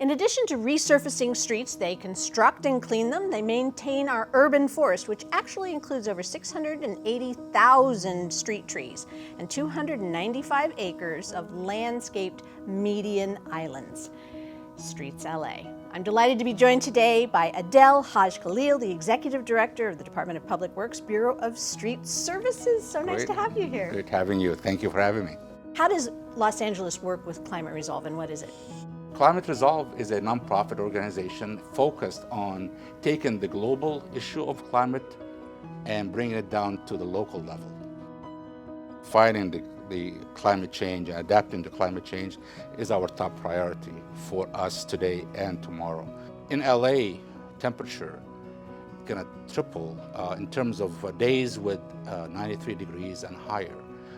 In addition to resurfacing streets, they construct and clean them. They maintain our urban forest, which actually includes over 680,000 street trees and 295 acres of landscaped median islands. StreetsLA. I'm delighted to be joined today by Adele Haj Khalil, the Executive Director of the Department of Public Works Bureau of Street Services. So nice to have you here. Great having you. Thank you for having me. How does Los Angeles work with Climate Resolve, and what is it? Climate Resolve is a nonprofit organization focused on taking the global issue of climate and bringing it down to the local level. Fighting the climate change and adapting to climate change is our top priority for us today and tomorrow. In LA, temperature gonna triple in terms of days with 93 degrees and higher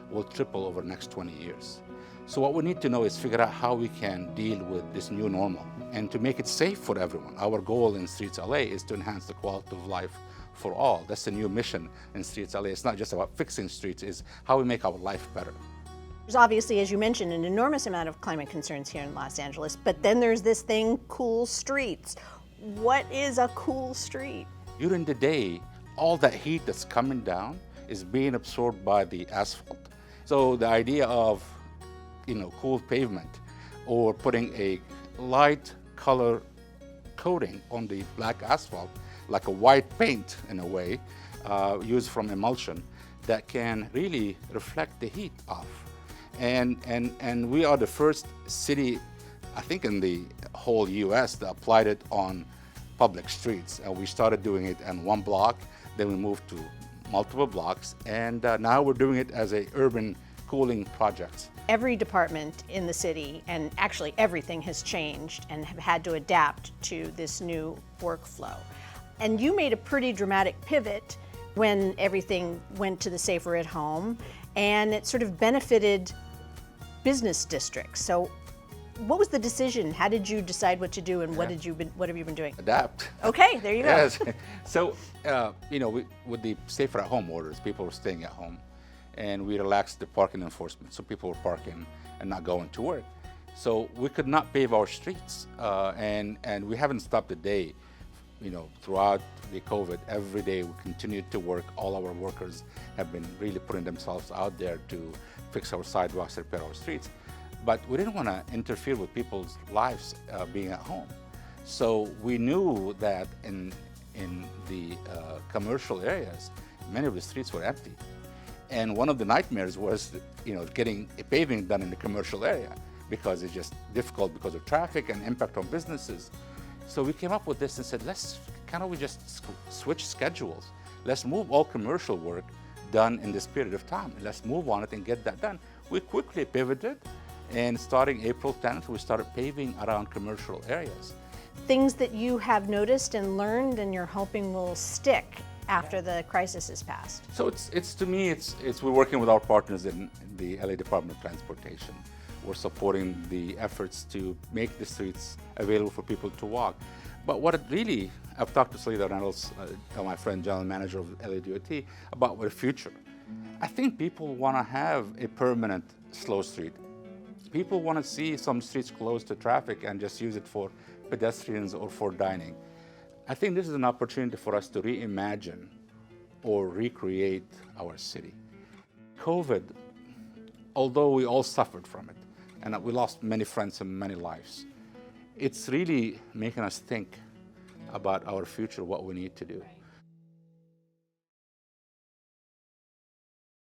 will triple over the next 20 years. So what we need to know is figure out how we can deal with this new normal and to make it safe for everyone. Our goal in StreetsLA is to enhance the quality of life for all. That's the new mission in StreetsLA. It's not just about fixing streets, it's how we make our life better. There's obviously, as you mentioned, an enormous amount of climate concerns here in Los Angeles, but then there's this thing, cool streets. What is a cool street? During the day, all that heat that's coming down is being absorbed by the asphalt. So the idea of cool pavement or putting a light color coating on the black asphalt, like a white paint in a way, used from emulsion, that can really reflect the heat off. And we are the first city, I think in the whole US, that applied it on public streets. And we started doing it in one block, then we moved to multiple blocks, and now we're doing it as a urban cooling project. Every department in the city, and actually everything, has changed and have had to adapt to this new workflow. And you made a pretty dramatic pivot when everything went to the safer at home, and it sort of benefited business districts. So what was the decision? How did you decide what to do, and what have you been doing? Adapt. Okay, there you go. Yes. So, with the safer at home orders, people were staying at home, and we relaxed the parking enforcement. So people were parking and not going to work. So we could not pave our streets, and we haven't stopped a day. Throughout the COVID, every day we continued to work. All our workers have been really putting themselves out there to fix our sidewalks, repair our streets. But we didn't want to interfere with people's lives being at home. So we knew that in the commercial areas, many of the streets were empty. And one of the nightmares was, getting a paving done in the commercial area, because it's just difficult because of traffic and impact on businesses. So we came up with this and said, can't we just switch schedules? Let's move all commercial work done in this period of time. Let's move on it and get that done. We quickly pivoted, and starting April 10th, we started paving around commercial areas. Things that you have noticed and learned and you're hoping will stick after the crisis is passed. So to me, we're working with our partners in the LA Department of Transportation. We're supporting the efforts to make the streets available for people to walk. But I've talked to Salida Reynolds, my friend, general manager of LA DOT, about the future. I think people want to have a permanent slow street. People want to see some streets closed to traffic and just use it for pedestrians or for dining. I think this is an opportunity for us to reimagine or recreate our city. COVID, although we all suffered from it, and we lost many friends and many lives, it's really making us think about our future, what we need to do.